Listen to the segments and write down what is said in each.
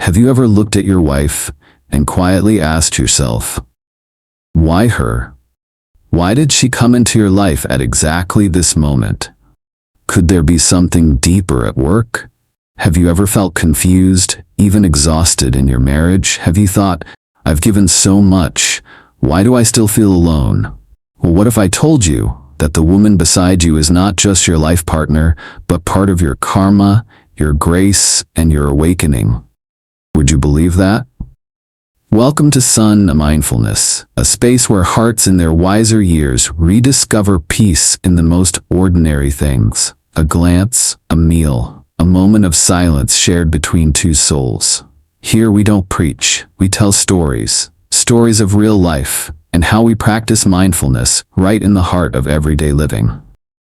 Have you ever looked at your wife and quietly asked yourself, why her? Why did she come into your life at exactly this moment? Could there be something deeper at work? Have you ever felt confused, even exhausted in your marriage? Have you thought, I've given so much, why do I still feel alone? Well, what if I told you that the woman beside you is not just your life partner, but part of your karma, your grace, and your awakening? Would you believe that? Welcome to Son.Mindfulness, a space where hearts in their wiser years rediscover peace in the most ordinary things. A glance, a meal, a moment of silence shared between two souls. Here we don't preach, we tell stories of real life, and how we practice mindfulness right in the heart of everyday living.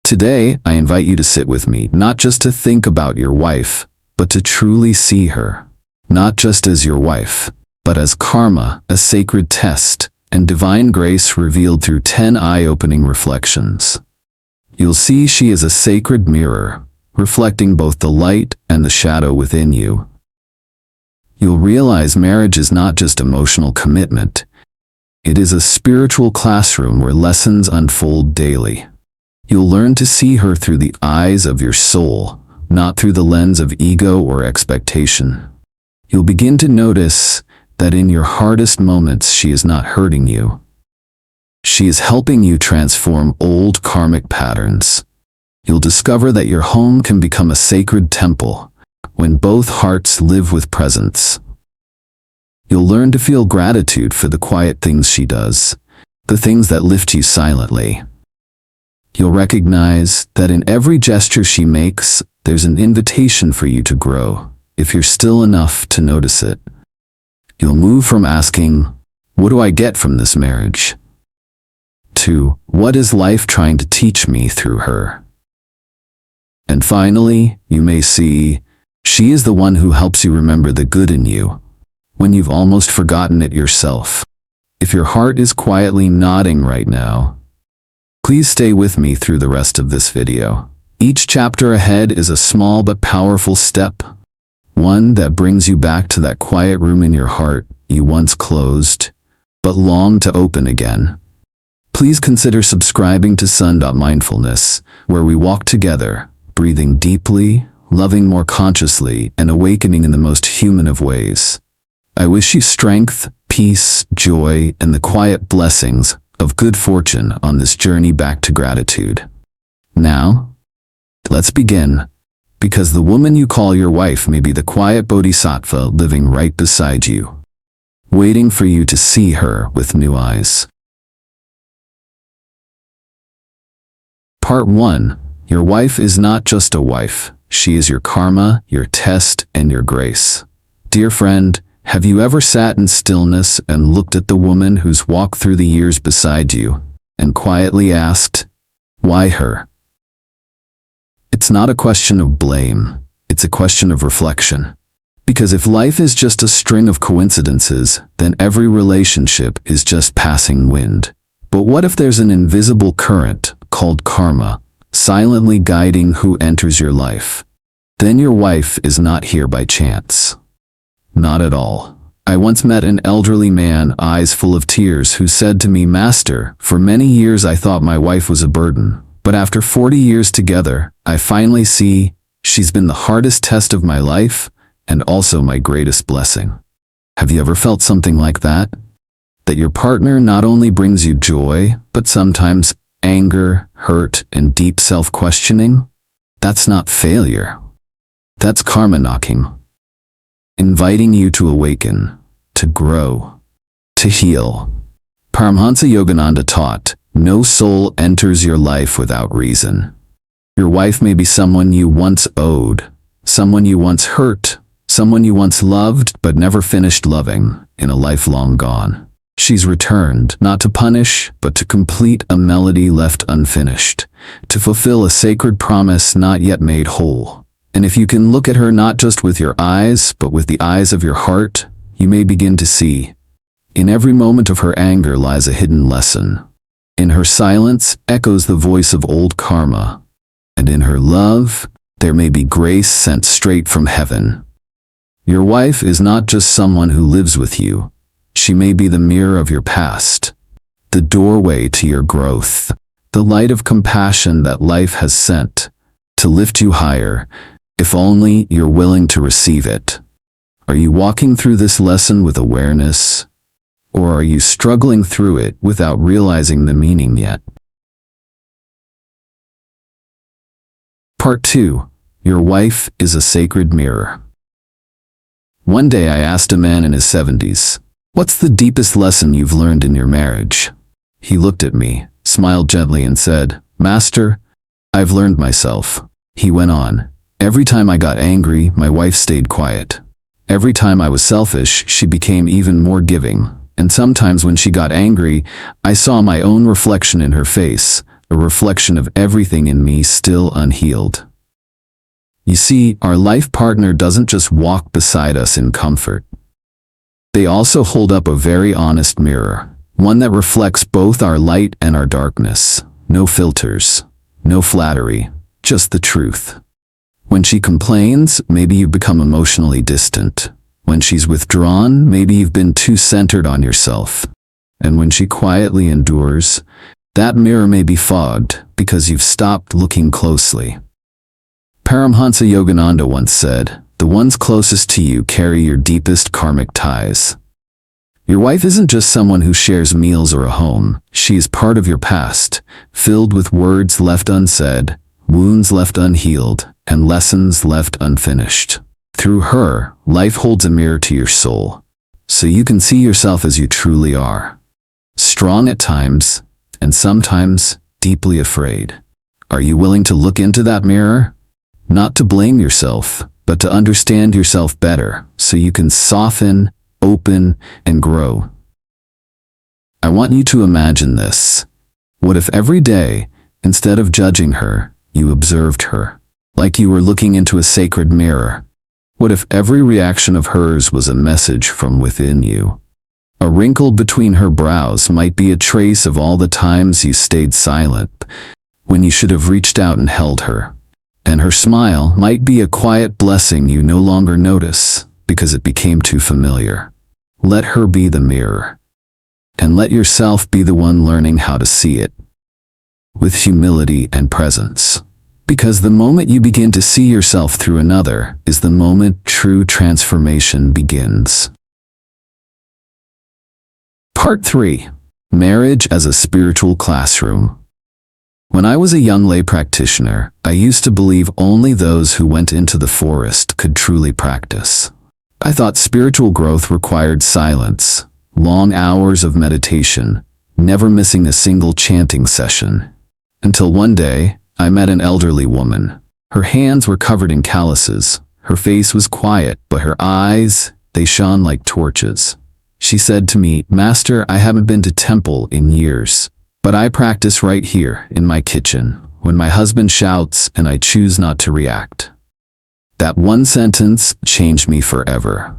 Today, I invite you to sit with me, not just to think about your wife, but to truly see her. Not just as your wife, but as karma, a sacred test, and divine grace revealed through 10 eye-opening reflections. You'll see she is a sacred mirror, reflecting both the light and the shadow within you. You'll realize marriage is not just emotional commitment. It is a spiritual classroom where lessons unfold daily. You'll learn to see her through the eyes of your soul, not through the lens of ego or expectation. You'll begin to notice that in your hardest moments she is not hurting you. She is helping you transform old karmic patterns. You'll discover that your home can become a sacred temple when both hearts live with presence. You'll learn to feel gratitude for the quiet things she does, the things that lift you silently. You'll recognize that in every gesture she makes, there's an invitation for you to grow, if you're still enough to notice it. You'll move from asking, what do I get from this marriage? To, what is life trying to teach me through her? And finally, you may see, she is the one who helps you remember the good in you, when you've almost forgotten it yourself. If your heart is quietly nodding right now, please stay with me through the rest of this video. Each chapter ahead is a small but powerful step, one that brings you back to that quiet room in your heart you once closed, but long to open again. Please consider subscribing to Son.Mindfulness, where we walk together, breathing deeply, loving more consciously, and awakening in the most human of ways. I wish you strength, peace, joy, and the quiet blessings of good fortune on this journey back to gratitude. Now, let's begin, because the woman you call your wife may be the quiet bodhisattva living right beside you, waiting for you to see her with new eyes. Part 1. Your wife is not just a wife. She is your karma, your test, and your grace. Dear friend, have you ever sat in stillness and looked at the woman who's walked through the years beside you, and quietly asked, why her? It's not a question of blame, it's a question of reflection. Because if life is just a string of coincidences, then every relationship is just passing wind. But what if there's an invisible current, called karma, silently guiding who enters your life? Then your wife is not here by chance. Not at all. I once met an elderly man, eyes full of tears, who said to me, Master, for many years I thought my wife was a burden, but after 40 years together, I finally see she's been the hardest test of my life and also my greatest blessing. Have you ever felt something like that? That your partner not only brings you joy, but sometimes anger, hurt, and deep self-questioning? That's not failure. That's karma knocking, inviting you to awaken, to grow, to heal. Paramhansa Yogananda taught, no soul enters your life without reason. Your wife may be someone you once owed, someone you once hurt, someone you once loved but never finished loving, in a life long gone. She's returned, not to punish, but to complete a melody left unfinished, to fulfill a sacred promise not yet made whole. And if you can look at her not just with your eyes, but with the eyes of your heart, you may begin to see, in every moment of her anger lies a hidden lesson. In her silence echoes the voice of old karma, and in her love, there may be grace sent straight from heaven. Your wife is not just someone who lives with you. She may be the mirror of your past, the doorway to your growth, the light of compassion that life has sent to lift you higher, if only you're willing to receive it. Are you walking through this lesson with awareness, or are you struggling through it without realizing the meaning yet? Part 2. Your wife is a sacred mirror. One day I asked a man in his 70s, "What's the deepest lesson you've learned in your marriage?" He looked at me, smiled gently and said, "Master, I've learned myself." He went on, "Every time I got angry, my wife stayed quiet. Every time I was selfish, she became even more giving. And sometimes when she got angry, I saw my own reflection in her face, a reflection of everything in me still unhealed." You see, our life partner doesn't just walk beside us in comfort. They also hold up a very honest mirror, one that reflects both our light and our darkness. No filters, no flattery, just the truth. When she complains, maybe you've become emotionally distant. When she's withdrawn, maybe you've been too centered on yourself. And when she quietly endures, that mirror may be fogged because you've stopped looking closely. Paramhansa Yogananda once said, "The ones closest to you carry your deepest karmic ties." Your wife isn't just someone who shares meals or a home. She is part of your past, filled with words left unsaid, wounds left unhealed, and lessons left unfinished. Through her, life holds a mirror to your soul, so you can see yourself as you truly are. Strong at times, and sometimes deeply afraid. Are you willing to look into that mirror? Not to blame yourself, but to understand yourself better, so you can soften, open, and grow. I want you to imagine this. What if every day, instead of judging her, you observed her, like you were looking into a sacred mirror? What if every reaction of hers was a message from within you? A wrinkle between her brows might be a trace of all the times you stayed silent, when you should have reached out and held her. And her smile might be a quiet blessing you no longer notice because it became too familiar. Let her be the mirror. And let yourself be the one learning how to see it. With humility and presence. Because the moment you begin to see yourself through another is the moment true transformation begins. Part 3. Marriage as a spiritual classroom. When I was a young lay practitioner, I used to believe only those who went into the forest could truly practice. I thought spiritual growth required silence, long hours of meditation, never missing a single chanting session. Until one day, I met an elderly woman. Her hands were covered in calluses. Her face was quiet, but her eyes, they shone like torches. She said to me, "Master, I haven't been to temple in years. But I practice right here, in my kitchen, when my husband shouts and I choose not to react." That one sentence changed me forever.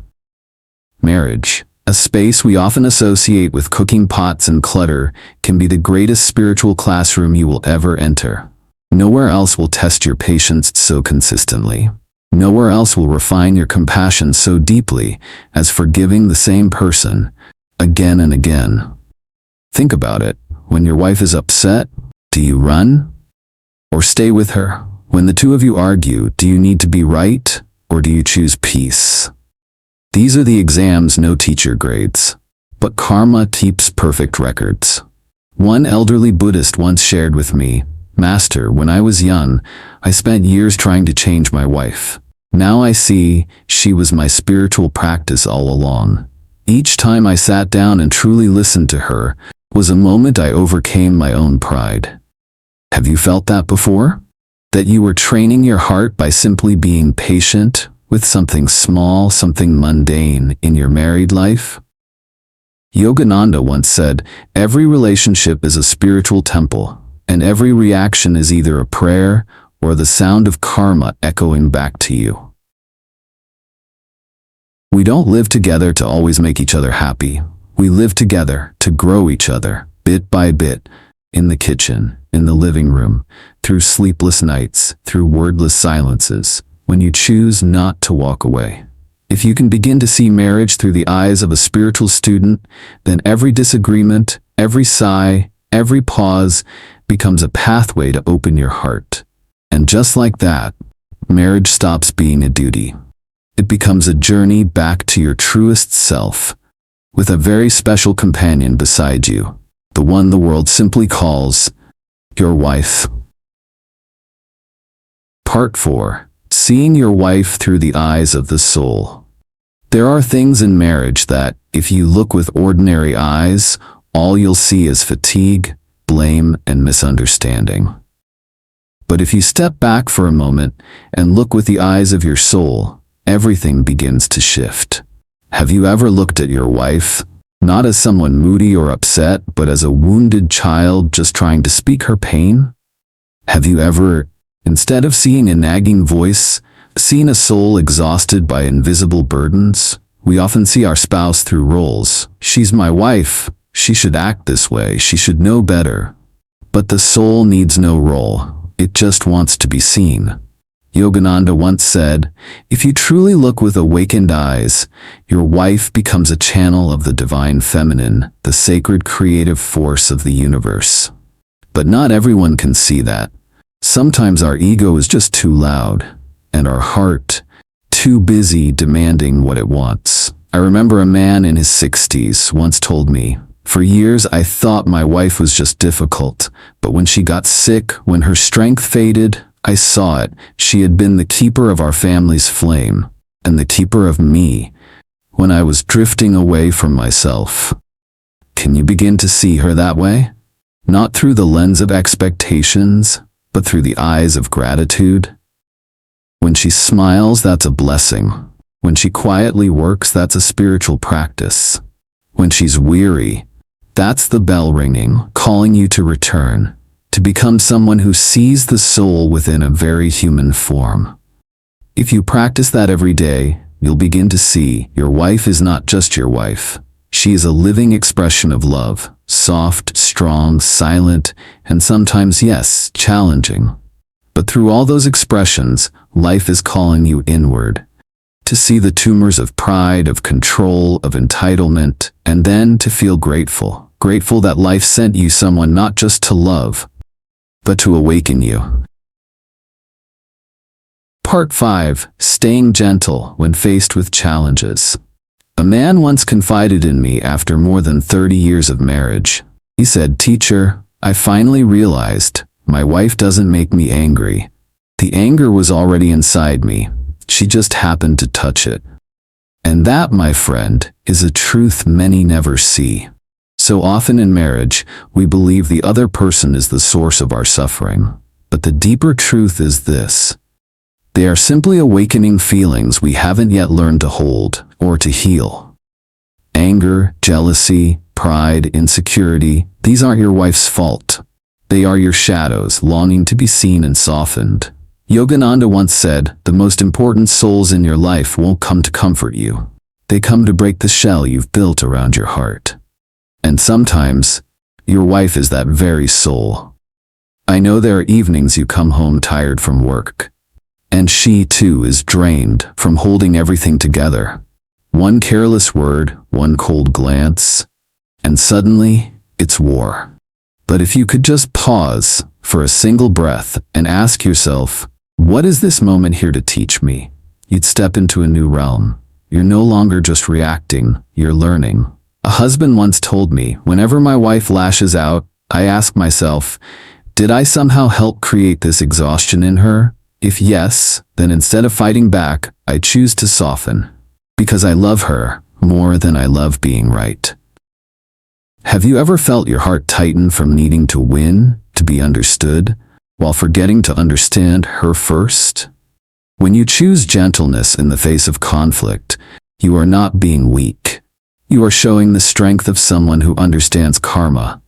Marriage, a space we often associate with cooking pots and clutter, can be the greatest spiritual classroom you will ever enter. Nowhere else will test your patience so consistently. Nowhere else will refine your compassion so deeply as forgiving the same person again and again. Think about it. When your wife is upset, do you run or stay with her? When the two of you argue, do you need to be right or do you choose peace? These are the exams no teacher grades, but karma keeps perfect records. One elderly Buddhist once shared with me, "Master, when I was young, I spent years trying to change my wife. Now I see she was my spiritual practice all along. Each time I sat down and truly listened to her, was a moment I overcame my own pride." Have you felt that before? That you were training your heart by simply being patient with something small, something mundane in your married life? Yogananda once said, "Every relationship is a spiritual temple, and every reaction is either a prayer or the sound of karma echoing back to you." We don't live together to always make each other happy. We live together to grow each other, bit by bit, in the kitchen, in the living room, through sleepless nights, through wordless silences, when you choose not to walk away. If you can begin to see marriage through the eyes of a spiritual student, then every disagreement, every sigh, every pause becomes a pathway to open your heart. And just like that, marriage stops being a duty. It becomes a journey back to your truest self, with a very special companion beside you, the one the world simply calls your wife. Part 4. Seeing your wife through the eyes of the soul. There are things in marriage that, if you look with ordinary eyes, all you'll see is fatigue, blame, and misunderstanding. But if you step back for a moment and look with the eyes of your soul, everything begins to shift. Have you ever looked at your wife, not as someone moody or upset, but as a wounded child just trying to speak her pain? Have you ever, instead of seeing a nagging voice, seen a soul exhausted by invisible burdens? We often see our spouse through roles. She's my wife. She should act this way. She should know better. But the soul needs no role. It just wants to be seen. Yogananda once said, if you truly look with awakened eyes, your wife becomes a channel of the divine feminine, the sacred creative force of the universe. But not everyone can see that. Sometimes our ego is just too loud, and our heart too busy demanding what it wants. I remember a man in his 60s once told me, for years I thought my wife was just difficult, but when she got sick, when her strength faded, I saw it. She had been the keeper of our family's flame, and the keeper of me, when I was drifting away from myself. Can you begin to see her that way? Not through the lens of expectations, but through the eyes of gratitude? When she smiles, that's a blessing. When she quietly works, that's a spiritual practice. When she's weary, that's the bell ringing, calling you to return, to become someone who sees the soul within a very human form. If you practice that every day, you'll begin to see your wife is not just your wife. She is a living expression of love, soft, strong, silent, and sometimes, yes, challenging. But through all those expressions, life is calling you inward, to see the tumors of pride, of control, of entitlement, and then to feel grateful. Grateful that life sent you someone not just to love, but to awaken you. Part 5. Staying gentle when faced with challenges. A man once confided in me after more than 30 years of marriage. He said, "Teacher, I finally realized my wife doesn't make me angry. The anger was already inside me. She just happened to touch it." And that, my friend, is a truth many never see. So often in marriage, we believe the other person is the source of our suffering. But the deeper truth is this: they are simply awakening feelings we haven't yet learned to hold or to heal. Anger, jealousy, pride, insecurity, these aren't your wife's fault. They are your shadows longing to be seen and softened. Yogananda once said, the most important souls in your life won't come to comfort you. They come to break the shell you've built around your heart. And sometimes, your wife is that very soul. I know there are evenings you come home tired from work, and she too is drained from holding everything together. One careless word, one cold glance, and suddenly, it's war. But if you could just pause for a single breath and ask yourself, what is this moment here to teach me? You'd step into a new realm. You're no longer just reacting, you're learning. A husband once told me, whenever my wife lashes out, I ask myself, did I somehow help create this exhaustion in her? If yes, then instead of fighting back, I choose to soften. Because I love her more than I love being right. Have you ever felt your heart tighten from needing to win, to be understood, while forgetting to understand her first? When you choose gentleness in the face of conflict, you are not being weak. You are showing the strength of someone who understands karma,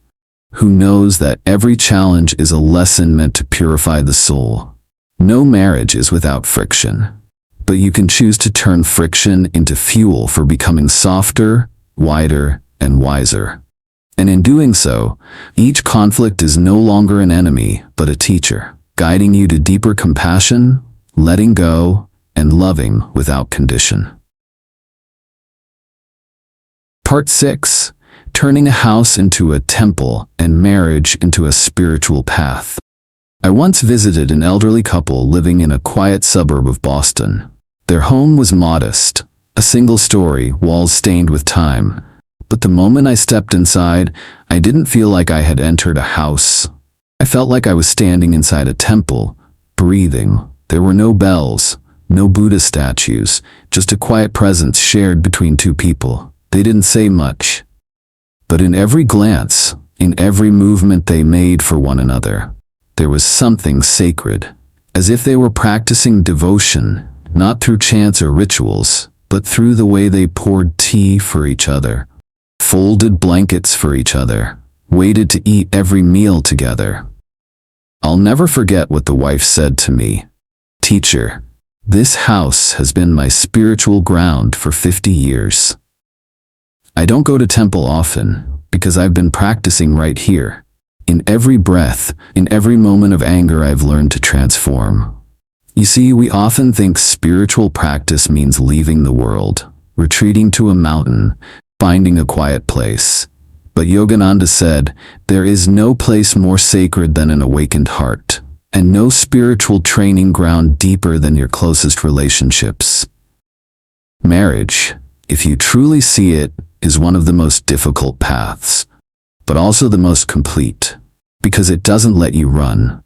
who knows that every challenge is a lesson meant to purify the soul. No marriage is without friction, but you can choose to turn friction into fuel for becoming softer, wider, and wiser. And in doing so, each conflict is no longer an enemy, but a teacher, guiding you to deeper compassion, letting go, and loving without condition. Part 6. Turning a house into a temple and marriage into a spiritual path. I once visited an elderly couple living in a quiet suburb of Boston. Their home was modest, a single story, walls stained with time. But the moment I stepped inside, I didn't feel like I had entered a house. I felt like I was standing inside a temple, breathing. There were no bells, no Buddhist statues, just a quiet presence shared between two people. They didn't say much. But in every glance, in every movement they made for one another, there was something sacred, as if they were practicing devotion, not through chants or rituals, but through the way they poured tea for each other, folded blankets for each other, waited to eat every meal together. I'll never forget what the wife said to me. "Teacher, this house has been my spiritual ground for 50 years. I don't go to temple often, because I've been practicing right here. In every breath, in every moment of anger, I've learned to transform." You see, we often think spiritual practice means leaving the world, retreating to a mountain, finding a quiet place. But Yogananda said, there is no place more sacred than an awakened heart, and no spiritual training ground deeper than your closest relationships. Marriage, if you truly see it, is one of the most difficult paths, but also the most complete, because it doesn't let you run.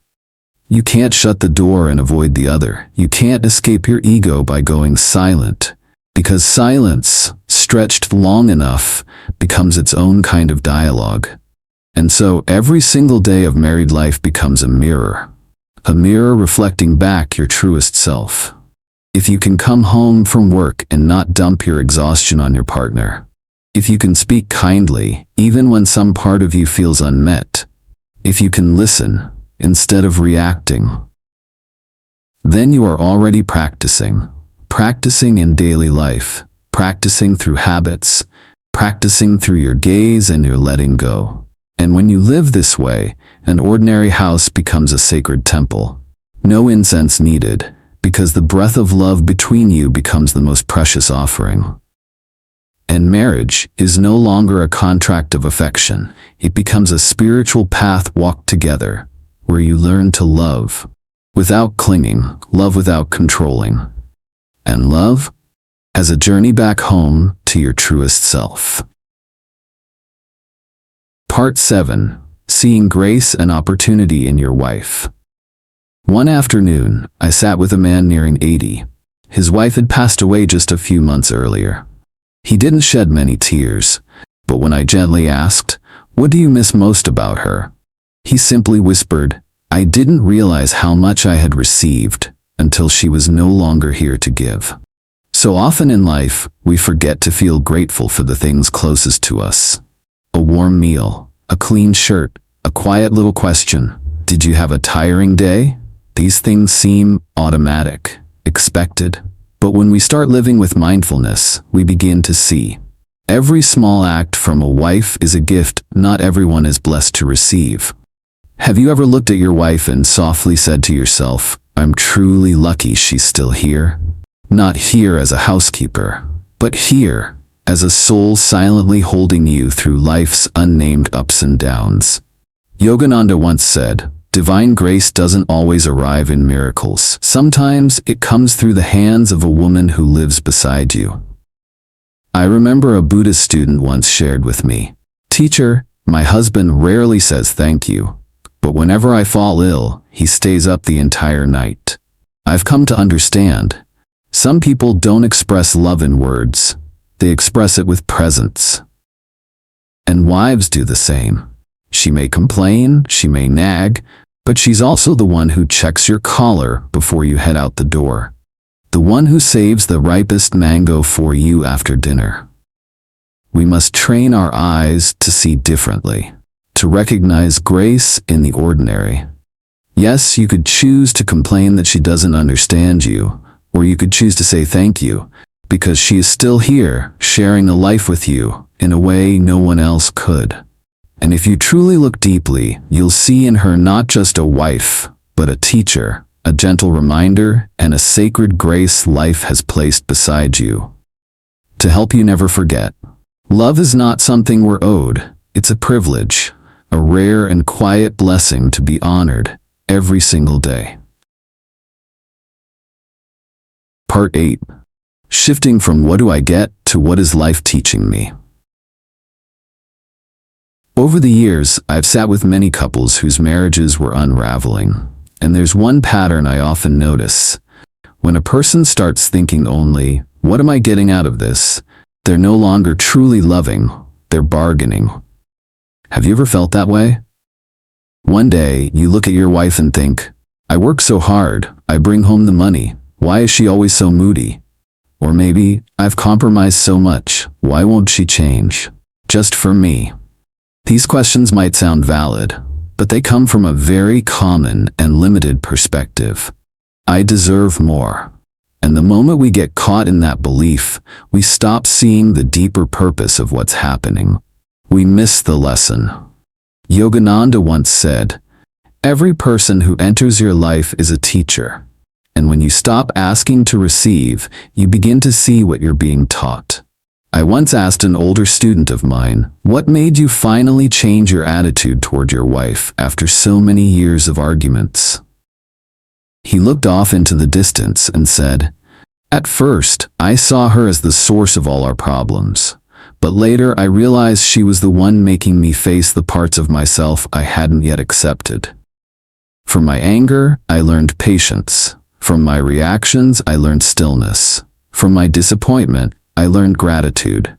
You can't shut the door and avoid the other. You can't escape your ego by going silent, because silence, stretched long enough, becomes its own kind of dialogue. And so every single day of married life becomes a mirror reflecting back your truest self. If you can come home from work and not dump your exhaustion on your partner, if you can speak kindly, even when some part of you feels unmet, if you can listen instead of reacting, then you are already practicing in daily life, practicing through habits, practicing through your gaze and your letting go. And when you live this way, an ordinary house becomes a sacred temple. No incense needed, because the breath of love between you becomes the most precious offering. And marriage is no longer a contract of affection. It becomes a spiritual path walked together, where you learn to love without clinging, love without controlling, and love as a journey back home to your truest self. Part 7. Seeing grace and opportunity in your wife. One afternoon, I sat with a man nearing 80. His wife had passed away just a few months earlier. He didn't shed many tears, but when I gently asked, "What do you miss most about her?" he simply whispered, "I didn't realize how much I had received until she was no longer here to give." So often in life, we forget to feel grateful for the things closest to us. A warm meal, a clean shirt, a quiet little question. Did you have a tiring day? These things seem automatic, expected. But when we start living with mindfulness, we begin to see. Every small act from a wife is a gift not everyone is blessed to receive. Have you ever looked at your wife and softly said to yourself, "I'm truly lucky she's still here"? Not here as a housekeeper, but here as a soul silently holding you through life's unnamed ups and downs. Yogananda once said, "Divine grace doesn't always arrive in miracles. Sometimes it comes through the hands of a woman who lives beside you." I remember a Buddhist student once shared with me, "Teacher, my husband rarely says thank you, but whenever I fall ill, he stays up the entire night. I've come to understand. Some people don't express love in words. They express it with presence. And wives do the same. She may complain, she may nag, but she's also the one who checks your collar before you head out the door. The one who saves the ripest mango for you after dinner." We must train our eyes to see differently, to recognize grace in the ordinary. Yes, you could choose to complain that she doesn't understand you, or you could choose to say thank you, because she is still here, sharing a life with you in a way no one else could. And if you truly look deeply, you'll see in her not just a wife, but a teacher, a gentle reminder, and a sacred grace life has placed beside you to help you never forget. Love is not something we're owed. It's a privilege, a rare and quiet blessing to be honored every single day. Part 8. Shifting from what do I get to what is life teaching me. Over the years, I've sat with many couples whose marriages were unraveling, and there's one pattern I often notice. When a person starts thinking only, what am I getting out of this? They're no longer truly loving, they're bargaining. Have you ever felt that way? One day, you look at your wife and think, I work so hard, I bring home the money, why is she always so moody? Or maybe, I've compromised so much, why won't she change? Just for me. These questions might sound valid, but they come from a very common and limited perspective. I deserve more. And the moment we get caught in that belief, we stop seeing the deeper purpose of what's happening. We miss the lesson. Yogananda once said, every person who enters your life is a teacher. And when you stop asking to receive, you begin to see what you're being taught. I once asked an older student of mine, what made you finally change your attitude toward your wife after so many years of arguments? He looked off into the distance and said, at first, I saw her as the source of all our problems. But later I realized she was the one making me face the parts of myself I hadn't yet accepted. From my anger, I learned patience. From my reactions, I learned stillness. From my disappointment, I learned gratitude.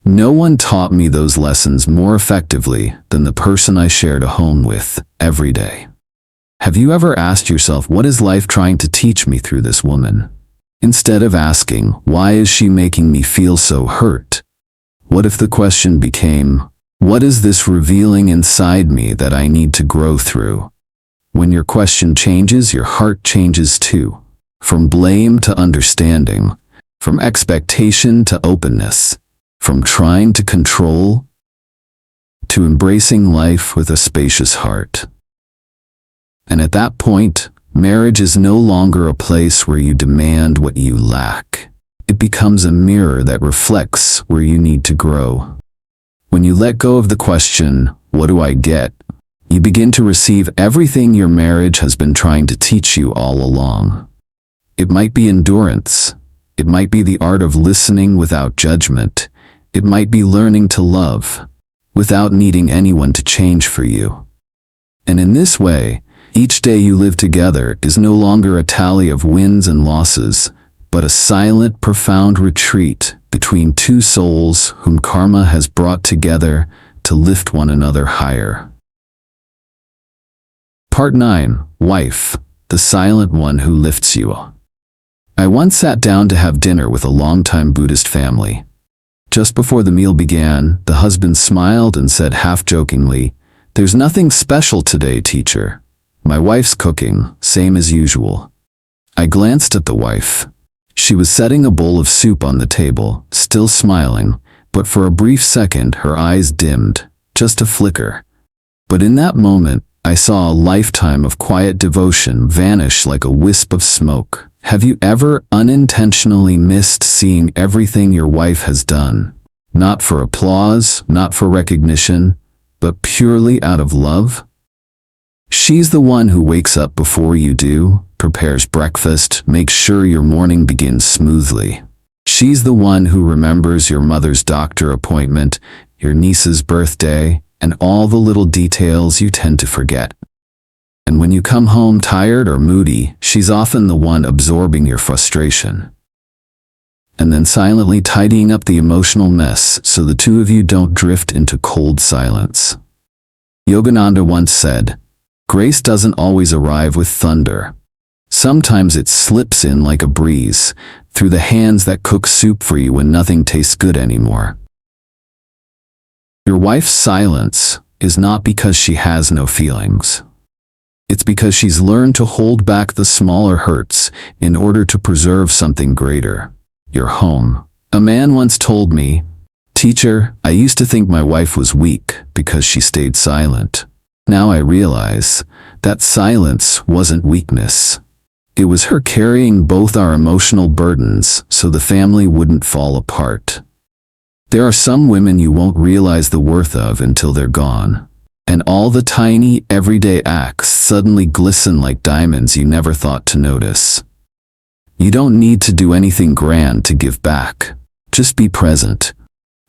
No one taught me those lessons more effectively than the person I shared a home with every day. Have you ever asked yourself, what is life trying to teach me through this woman? Instead of asking, why is she making me feel so hurt? What if the question became, what is this revealing inside me that I need to grow through? When your question changes, your heart changes too. From blame to understanding, from expectation to openness, from trying to control to embracing life with a spacious heart. And at that point, marriage is no longer a place where you demand what you lack. It becomes a mirror that reflects where you need to grow. When you let go of the question, what do I get? You begin to receive everything your marriage has been trying to teach you all along. It might be endurance. It might be the art of listening without judgment. It might be learning to love without needing anyone to change for you. And in this way, each day you live together is no longer a tally of wins and losses, but a silent, profound retreat between two souls whom karma has brought together to lift one another higher. Part 9. Wife, the silent one who lifts you. I once sat down to have dinner with a longtime Buddhist family. Just before the meal began, the husband smiled and said half-jokingly, "There's nothing special today, teacher. My wife's cooking, same as usual." I glanced at the wife. She was setting a bowl of soup on the table, still smiling, but for a brief second her eyes dimmed, just a flicker. But in that moment, I saw a lifetime of quiet devotion vanish like a wisp of smoke. Have you ever unintentionally missed seeing everything your wife has done? Not for applause, not for recognition, but purely out of love? She's the one who wakes up before you do, prepares breakfast, makes sure your morning begins smoothly. She's the one who remembers your mother's doctor appointment, your niece's birthday, and all the little details you tend to forget. And when you come home tired or moody, she's often the one absorbing your frustration. And then silently tidying up the emotional mess so the two of you don't drift into cold silence. Yogananda once said, "Grace doesn't always arrive with thunder. Sometimes it slips in like a breeze, through the hands that cook soup for you when nothing tastes good anymore." Your wife's silence is not because she has no feelings. It's because she's learned to hold back the smaller hurts in order to preserve something greater, your home. A man once told me, "Teacher, I used to think my wife was weak because she stayed silent. Now I realize that silence wasn't weakness. It was her carrying both our emotional burdens so the family wouldn't fall apart." There are some women you won't realize the worth of until they're gone. And all the tiny, everyday acts suddenly glisten like diamonds you never thought to notice. You don't need to do anything grand to give back. Just be present.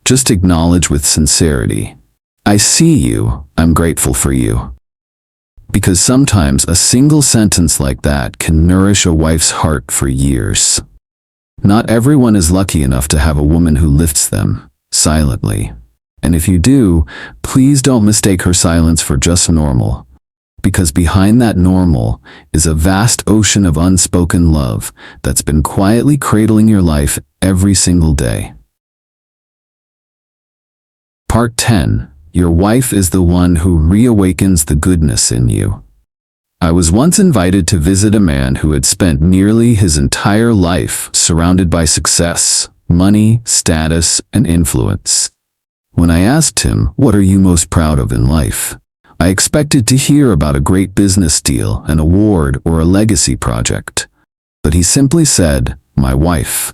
Just acknowledge with sincerity. I see you, I'm grateful for you. Because sometimes a single sentence like that can nourish a wife's heart for years. Not everyone is lucky enough to have a woman who lifts them, silently. And if you do, please don't mistake her silence for just normal. Because behind that normal is a vast ocean of unspoken love that's been quietly cradling your life every single day. Part 10. Your wife is the one who reawakens the goodness in you. I was once invited to visit a man who had spent nearly his entire life surrounded by success, money, status, and influence. When I asked him, "What are you most proud of in life?" I expected to hear about a great business deal, an award, or a legacy project. But he simply said, "My wife."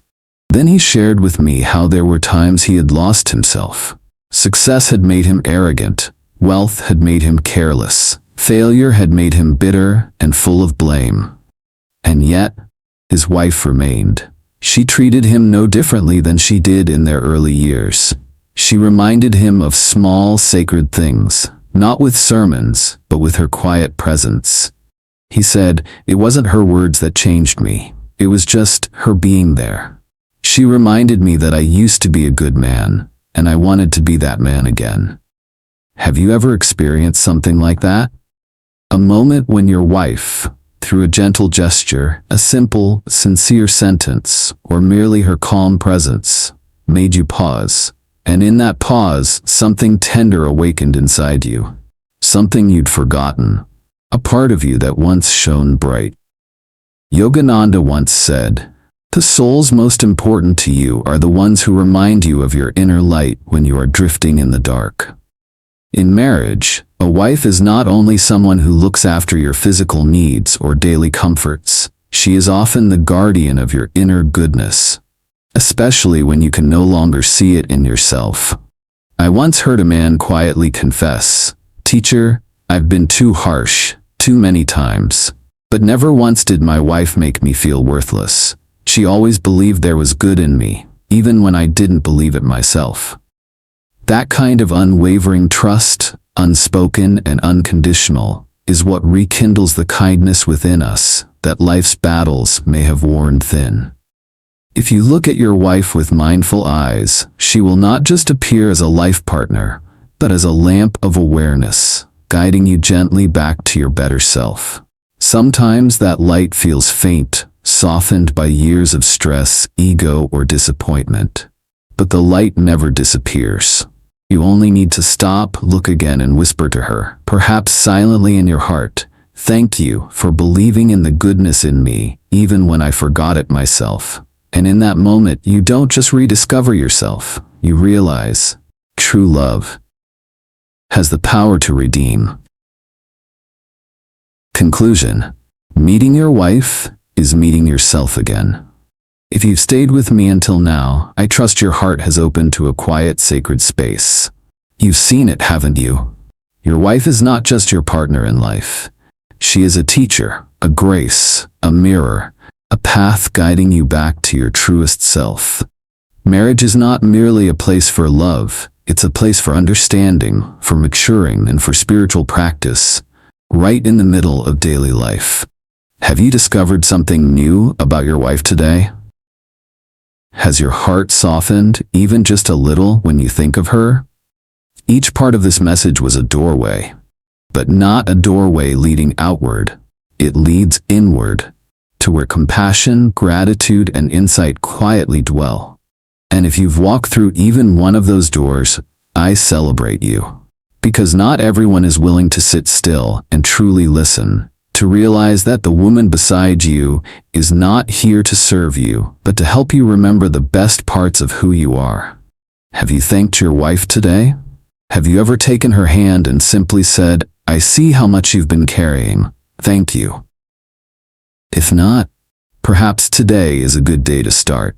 Then he shared with me how there were times he had lost himself. Success had made him arrogant, wealth had made him careless, failure had made him bitter and full of blame. And yet, his wife remained. She treated him no differently than she did in their early years. She reminded him of small, sacred things, not with sermons, but with her quiet presence. He said, "It wasn't her words that changed me. It was just her being there. She reminded me that I used to be a good man, and I wanted to be that man again." Have you ever experienced something like that? A moment when your wife, through a gentle gesture, a simple, sincere sentence, or merely her calm presence, made you pause. And in that pause, something tender awakened inside you. Something you'd forgotten. A part of you that once shone bright. Yogananda once said, "The souls most important to you are the ones who remind you of your inner light when you are drifting in the dark." In marriage, a wife is not only someone who looks after your physical needs or daily comforts, she is often the guardian of your inner goodness. Especially when you can no longer see it in yourself. I once heard a man quietly confess, "Teacher, I've been too harsh, too many times. But never once did my wife make me feel worthless. She always believed there was good in me, even when I didn't believe it myself." That kind of unwavering trust, unspoken and unconditional, is what rekindles the kindness within us that life's battles may have worn thin. If you look at your wife with mindful eyes, she will not just appear as a life partner, but as a lamp of awareness, guiding you gently back to your better self. Sometimes that light feels faint, softened by years of stress, ego, or disappointment. But the light never disappears. You only need to stop, look again, and whisper to her, perhaps silently in your heart, "Thank you for believing in the goodness in me, even when I forgot it myself." And in that moment, you don't just rediscover yourself, you realize true love has the power to redeem. Conclusion. Meeting your wife is meeting yourself again. If you've stayed with me until now, I trust your heart has opened to a quiet, sacred space. You've seen it, haven't you? Your wife is not just your partner in life. She is a teacher, a grace, a mirror, a path guiding you back to your truest self. Marriage is not merely a place for love, it's a place for understanding, for maturing, and for spiritual practice, right in the middle of daily life. Have you discovered something new about your wife today? Has your heart softened, even just a little, when you think of her? Each part of this message was a doorway, but not a doorway leading outward. It leads inward, to where compassion, gratitude, and insight quietly dwell. And if you've walked through even one of those doors, I celebrate you. Because not everyone is willing to sit still and truly listen, to realize that the woman beside you is not here to serve you, but to help you remember the best parts of who you are. Have you thanked your wife today? Have you ever taken her hand and simply said, "I see how much you've been carrying. Thank you." If not, perhaps today is a good day to start.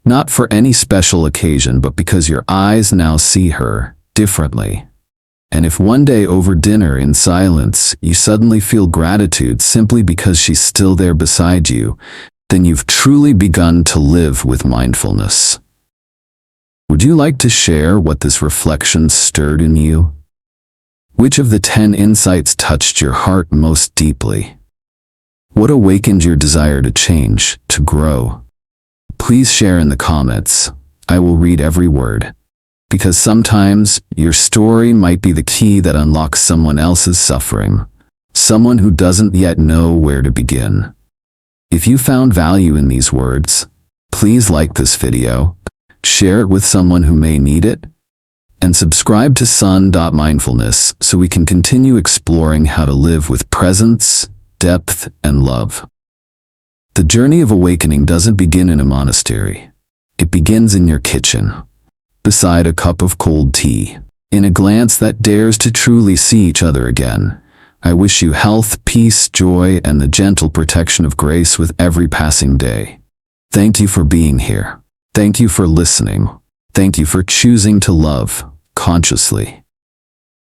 Not for any special occasion, but because your eyes now see her differently. And if one day over dinner in silence you suddenly feel gratitude simply because she's still there beside you, then you've truly begun to live with mindfulness. Would you like to share what this reflection stirred in you? Which of the 10 insights touched your heart most deeply? What awakened your desire to change, to grow? Please share in the comments. I will read every word. Because sometimes your story might be the key that unlocks someone else's suffering, someone who doesn't yet know where to begin. If you found value in these words, please like this video, share it with someone who may need it, and subscribe to Son.Mindfulness so we can continue exploring how to live with presence, depth, and love. The journey of awakening doesn't begin in a monastery. It begins in your kitchen, beside a cup of cold tea, in a glance that dares to truly see each other again. I wish you health, peace, joy, and the gentle protection of grace with every passing day. Thank you for being here. Thank you for listening. Thank you for choosing to love consciously.